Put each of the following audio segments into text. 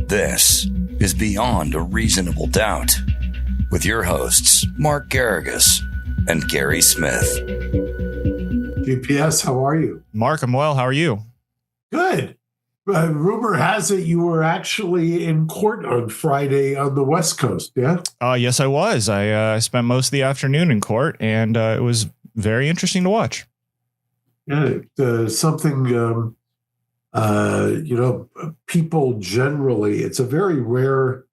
This is Beyond a Reasonable Doubt with your hosts, Mark Garrigus and Gary Smith. GPS, how are you? Mark, I'm well. How are you? Good. Rumor has it you were actually in court on Friday on the West Coast, yeah? Yes, I was. I spent most of the afternoon in court, and it was very interesting to watch. Yeah, something, people generally, it's a very rare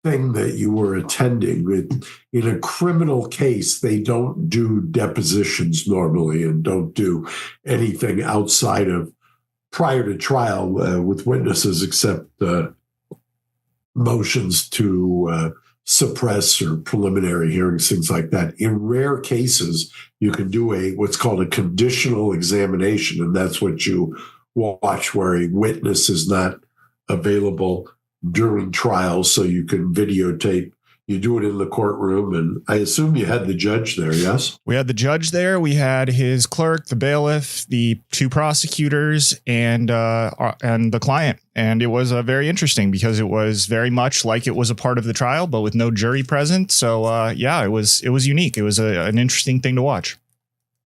thing that you were attending. In a criminal case, they don't do depositions normally and don't do anything outside of prior to trial with witnesses except motions to suppress or preliminary hearings, things like that. In rare cases, you can do what's called a conditional examination, and that's what you watch where a witness is not available during trial, so you can videotape. You do it in the courtroom, and I assume you had the judge there, yes? We had the judge there. We had his clerk, the bailiff, the two prosecutors, and the client. And it was very interesting because it was very much like it was a part of the trial, but with no jury present. So, it was unique. It was an interesting thing to watch.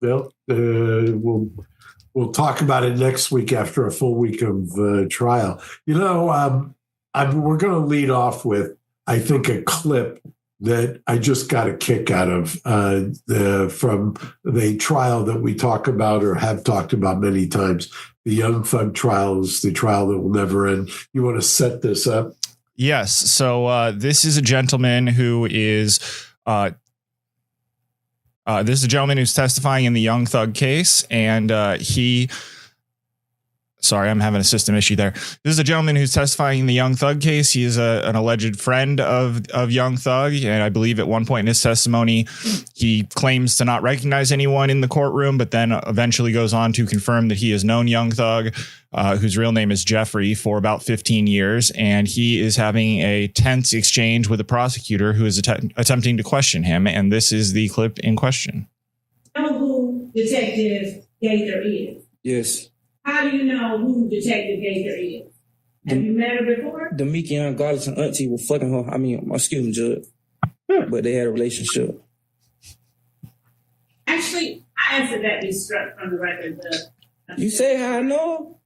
Well, we'll talk about it next week after a full week of trial. We're going to lead off with, I think, a clip that I just got a kick out of from the trial that we talk about or have talked about many times. The Young Thug trial is the trial that will never end. You want to set this up? Yes. So this is a gentleman who is who's testifying in the Young Thug case, and Sorry, I'm having a system issue there. This is a gentleman who's testifying in the Young Thug case. He is an alleged friend of Young Thug. And I believe at one point in his testimony, he claims to not recognize anyone in the courtroom, but then eventually goes on to confirm that he has known Young Thug, whose real name is Jeffrey, for about 15 years. And he is having a tense exchange with a prosecutor who is attempting to question him. And this is the clip in question. Know who Detective Gaither is? Yes. How do you know who Detective Gaither is? Have you met her before? The Meek Young Goddess and auntie were fucking her. Excuse me, Judge. But they had a relationship. Actually, I asked that be struck from the record. You say how I know?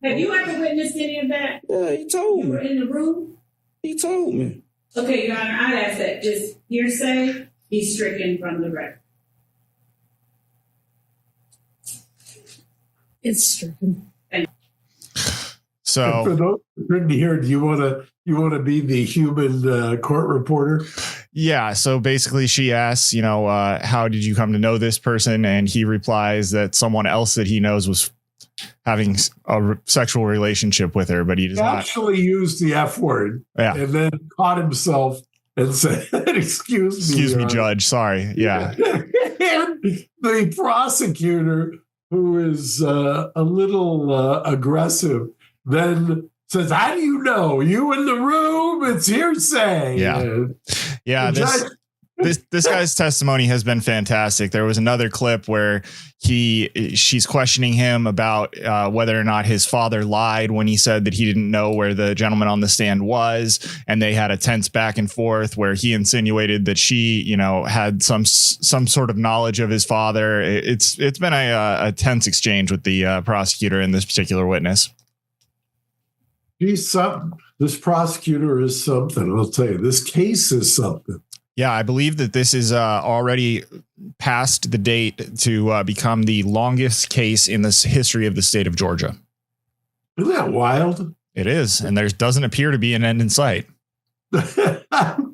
Have you ever witnessed any of that? Yeah, he told me. You were in the room? He told me. Okay, Your Honor, I'd ask that just hearsay be stricken from the record. It's stricken. So, for those who couldn't hear, do you want to be the human court reporter? Yeah. So basically, she asks, how did you come to know this person? And he replies that someone else that he knows was having a sexual relationship with her, but he does not actually use the F word. Yeah. And then caught himself and said, "Excuse me, Judge. Sorry." Yeah. And the prosecutor, who is a little aggressive, then says, "How do you know? You in the room? It's hearsay." Yeah. This guy's testimony has been fantastic. There was another clip where she's questioning him about whether or not his father lied when he said that he didn't know where the gentleman on the stand was, and they had a tense back and forth where he insinuated that she, had some sort of knowledge of his father. It's been a tense exchange with the prosecutor and this particular witness. He's something. This prosecutor is something. I'll tell you, this case is something. Yeah, I believe that this is already past the date to become the longest case in the history of the state of Georgia. Isn't that wild? It is. And there doesn't appear to be an end in sight.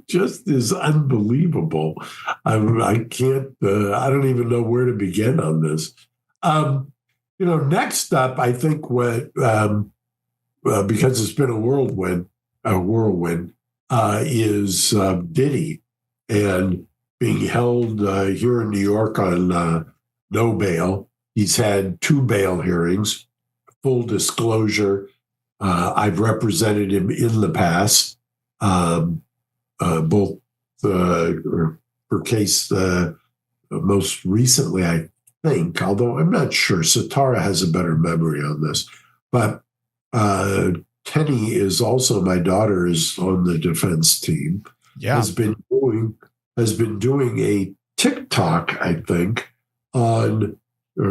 Just is unbelievable. I can't, I don't even know where to begin on this. Next up, I think what, because it's been a whirlwind, is Diddy, and being held here in New York on no bail. He's had 2 bail hearings. Full disclosure, I've represented him in the past, both for case most recently, I think, although I'm not sure. Satara has a better memory on this. But Teny is also, my daughter is on the defense team. Yeah. Has been doing a TikTok, I think, or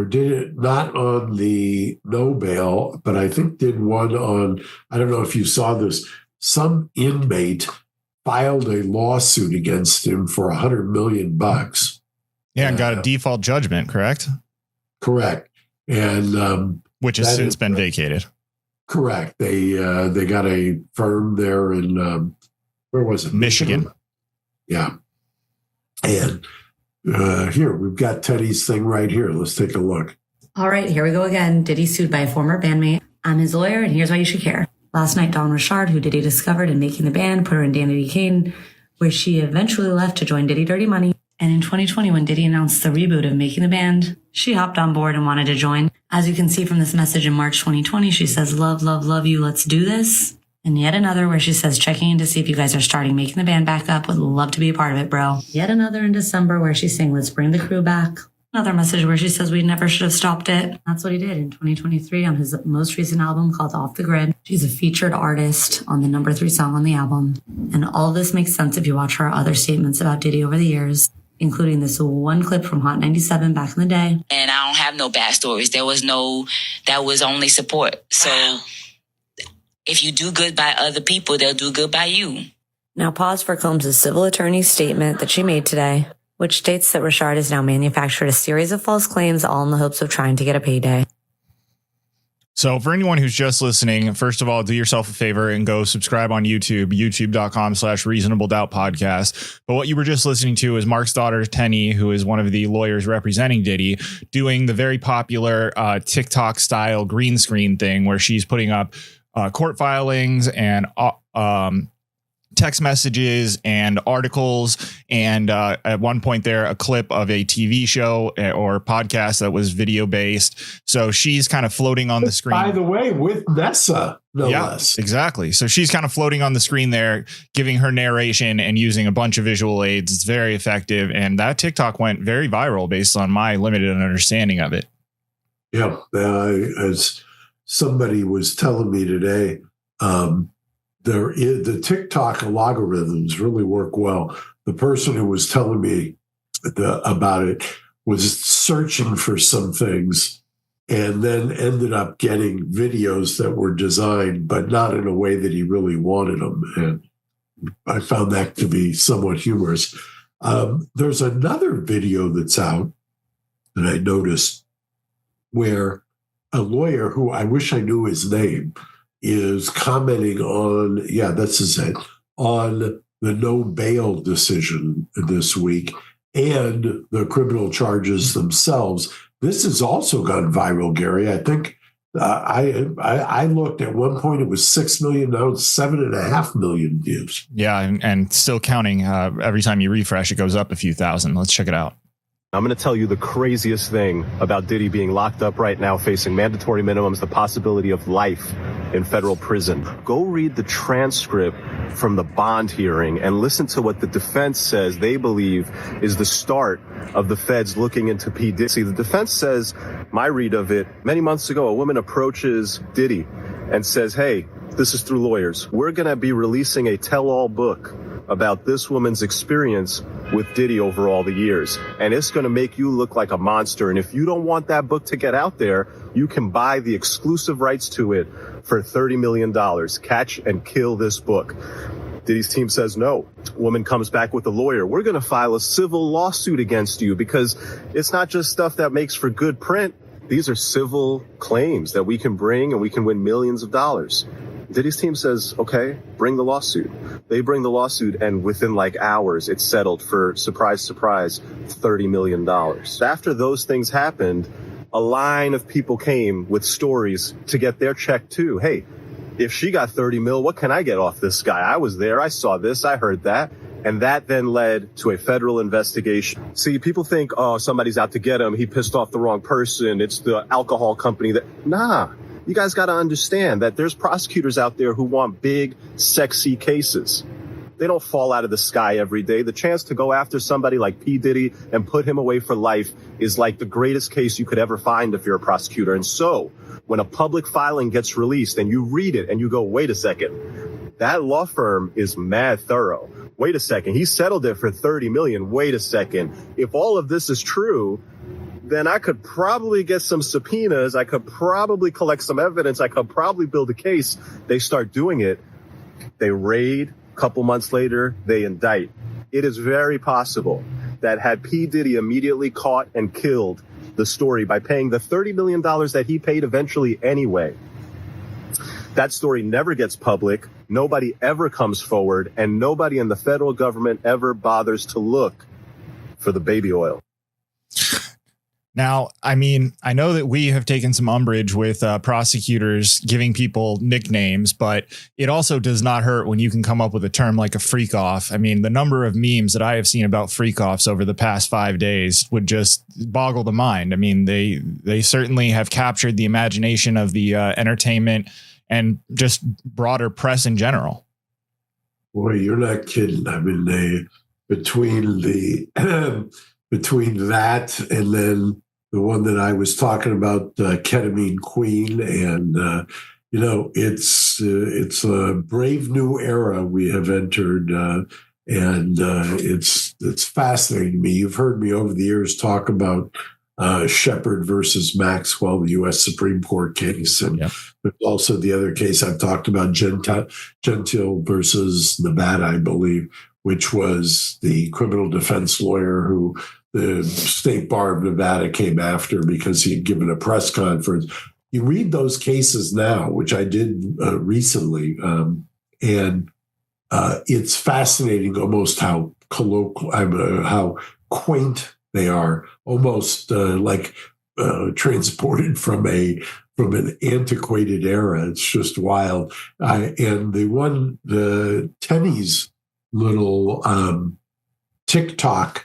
did it not on the no bail, but I think did one on, I don't know if you saw this, some inmate filed a lawsuit against him for $100 million. Yeah, and got a default judgment, correct? Correct. And which has since been vacated. Correct. They got a firm there in where was it? Michigan. Yeah. And here we've got Teddy's thing right here. Let's take a look. All right, here we go again. Diddy sued by a former bandmate. I'm his lawyer, and here's why you should care. Last night, Dawn Richard, who Diddy discovered in making the band, put her in Danity Kane, where she eventually left to join Diddy Dirty Money. And in 2020, when Diddy announced the reboot of Making the Band, she hopped on board and wanted to join. As you can see from this message in March 2020, she says, love, love, love you, let's do this. And yet another where she says, checking in to see if you guys are starting Making the Band back up. Would love to be a part of it, bro. Yet another in December where she's saying, let's bring the crew back. Another message where she says we never should have stopped it. That's what he did in 2023 on his most recent album called Off the Grid. She's a featured artist on the number 3 song on the album. And all this makes sense if you watch her other statements about Diddy over the years, including this one clip from Hot 97 back in the day. And I don't have no bad stories. That was only support. So if you do good by other people, they'll do good by you. Now pause for Combs' civil attorney's statement that she made today, which states that Richard has now manufactured a series of false claims, all in the hopes of trying to get a payday. So for anyone who's just listening, first of all, do yourself a favor and go subscribe on YouTube, youtube.com/Reasonable Doubt Podcast. But what you were just listening to is Mark's daughter, Teny, who is one of the lawyers representing Diddy, doing the very popular TikTok style green screen thing where she's putting up court filings and text messages and articles, and at one point there a clip of a TV show or podcast that was video based. So she's kind of floating on the screen, by the way, with Nessa, no less. Exactly. So she's kind of floating on the screen there, giving her narration and using a bunch of visual aids. It's very effective, and that TikTok went very viral based on my limited understanding of it. Yeah, as somebody was telling me today, the TikTok algorithms really work well. The person who was telling me about it was searching for some things and then ended up getting videos that were designed, but not in a way that he really wanted them. And I found that to be somewhat humorous. There's another video that's out that I noticed where a lawyer who I wish I knew his name is commenting on, on the no bail decision this week and the criminal charges themselves. This has also gone viral, Gary. I think I looked at one point, it was 6 million, now it's 7.5 million views. Yeah, and still counting. Every time you refresh, it goes up a few thousand. Let's check it out. I'm going to tell you the craziest thing about Diddy being locked up right now, facing mandatory minimums, the possibility of life in federal prison. Go read the transcript from the bond hearing and listen to what the defense says they believe is the start of the feds looking into P. Diddy. The defense says, my read of it, many months ago, a woman approaches Diddy and says, hey, this is through lawyers. We're going to be releasing a tell-all book about this woman's experience with Diddy over all the years. And it's going to make you look like a monster. And if you don't want that book to get out there, you can buy the exclusive rights to it for $30 million. Catch and kill this book. Diddy's team says no. Woman comes back with a lawyer. We're going to file a civil lawsuit against you because it's not just stuff that makes for good print. These are civil claims that we can bring and we can win millions of dollars. Diddy's team says, okay, bring the lawsuit. They bring the lawsuit, and within like hours, it's settled for, surprise, surprise, $30 million. After those things happened, a line of people came with stories to get their check too. Hey, if she got 30 mil, what can I get off this guy? I was there. I saw this. I heard that. And that then led to a federal investigation. See, people think, oh, somebody's out to get him. He pissed off the wrong person. It's the alcohol company that, nah. You guys got to understand that there's prosecutors out there who want big, sexy cases. They don't fall out of the sky every day. The chance to go after somebody like P. Diddy and put him away for life is like the greatest case you could ever find if you're a prosecutor. And so when a public filing gets released and you read it and you go, wait a second, that law firm is mad thorough. Wait a second, he settled it for $30 million. Wait a second. If all of this is true, then I could probably get some subpoenas. I could probably collect some evidence. I could probably build a case. They start doing it. They raid. A couple months later, they indict. It is very possible that had P. Diddy immediately caught and killed the story by paying the $30 million that he paid eventually anyway, that story never gets public. Nobody ever comes forward, and nobody in the federal government ever bothers to look for the baby oil. Now, I mean, I know that we have taken some umbrage with prosecutors giving people nicknames, but it also does not hurt when you can come up with a term like a freak off. I mean, the number of memes that I have seen about freak offs over the past 5 days would just boggle the mind. I mean, they certainly have captured the imagination of the entertainment and just broader press in general. Boy, you're not kidding. I mean, between that and then the one that I was talking about, Ketamine Queen, and it's a brave new era we have entered, and it's fascinating to me. You've heard me over the years talk about Shepard versus Maxwell, the U.S. Supreme Court case, and there's also the other case I've talked about, Gentile versus Nevada, I believe, which was the criminal defense lawyer who the State Bar of Nevada came after because he had given a press conference. You read those cases now, which I did recently, and it's fascinating almost how colloquial, how quaint they are, almost like transported from an antiquated era. It's just wild. And the Teny's little TikTok,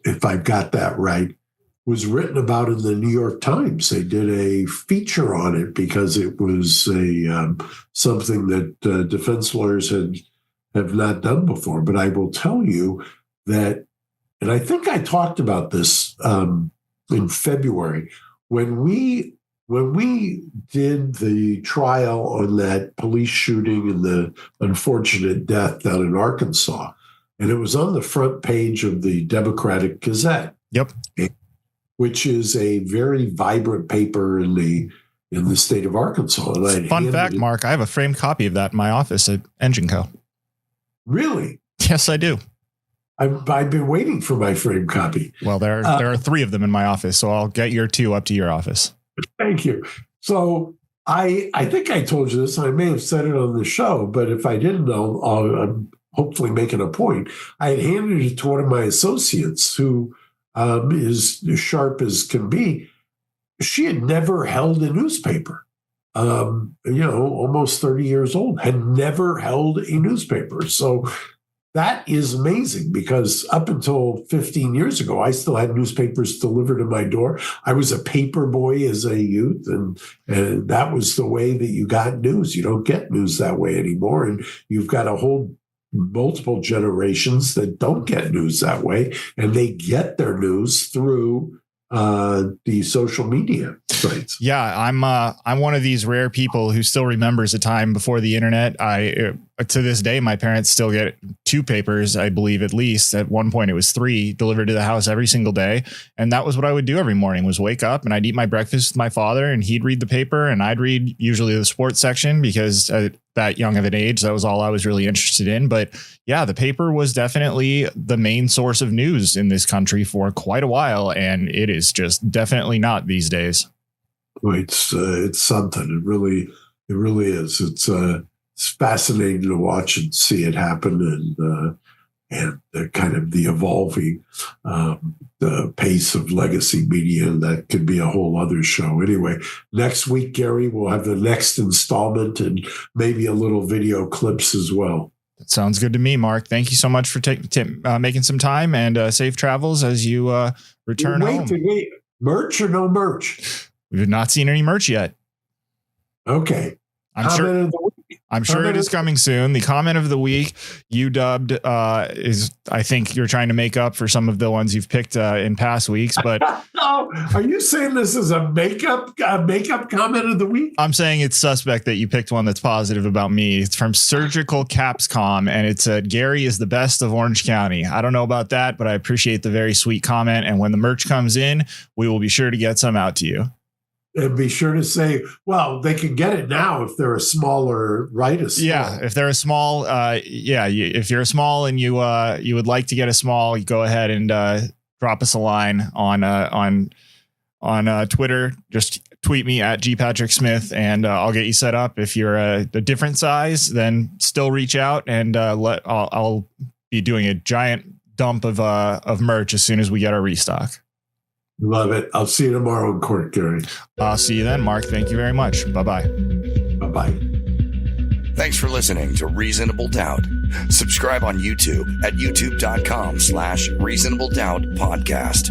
if I've got that right, was written about in the New York Times. They did a feature on it because it was something that defense lawyers have not done before. But I will tell you that, and I think I talked about this in February, when we did the trial on that police shooting and the unfortunate death down in Arkansas. And it was on the front page of the Democratic Gazette. Yep. Which is a very vibrant paper in the state of Arkansas. And Fun fact, Mark, I have a framed copy of that in my office at Engine Co. Really? Yes, I do. I've been waiting for my framed copy. Well, there are 3 of them in my office, so I'll get your 2 up to your office. Thank you. So I think I told you this, and I may have said it on the show, but if I didn't, I'm hopefully making a point. I had handed it to one of my associates who is as sharp as can be. She had never held a newspaper, almost 30 years old, had never held a newspaper. So that is amazing because up until 15 years ago, I still had newspapers delivered to my door. I was a paper boy as a youth, and that was the way that you got news. You don't get news that way anymore. And you've got a whole multiple generations that don't get news that way, and they get their news through the social media sites. Yeah, I'm one of these rare people who still remembers a time before the internet. To this day, my parents still get 2 papers, I believe, at least. At one point, it was 3 delivered to the house every single day. And that was what I would do every morning, was wake up and I'd eat my breakfast with my father, and he'd read the paper and I'd read usually the sports section because at that young of an age, that was all I was really interested in. But yeah, the paper was definitely the main source of news in this country for quite a while. And it is just definitely not these days. It's something. It really is. It's fascinating to watch and see it happen, and the kind of the evolving the pace of legacy media. That could be a whole other show. Anyway, next week, Gary, we'll have the next installment and maybe a little video clips as well. That sounds good to me, Mark. Thank you so much for making some time, and safe travels as you return home. Wait, merch or no merch? We've not seen any merch yet. Okay. I'm sure. I'm sure it is coming soon. The comment of the week you dubbed is, I think you're trying to make up for some of the ones you've picked in past weeks. But are you saying this is a makeup comment of the week? I'm saying it's suspect that you picked one that's positive about me. It's from Surgical Capscom, and it said Gary is the best of Orange County. I don't know about that, but I appreciate the very sweet comment. And when the merch comes in, we will be sure to get some out to you. And be sure to say, well, they can get it now if they're a smaller, right? Yeah, if they're a small, if you're a small and you would like to get a small, you go ahead and drop us a line on Twitter. Just tweet me at @GPatrickSmith, and I'll get you set up. If you're a different size, then still reach out, and I'll be doing a giant dump of merch as soon as we get our restock. Love it. I'll see you tomorrow in court, Gary. I'll see you then, Mark. Thank you very much. Bye-bye. Bye-bye. Thanks for listening to Reasonable Doubt. Subscribe on YouTube at youtube.com/Reasonable Doubt Podcast.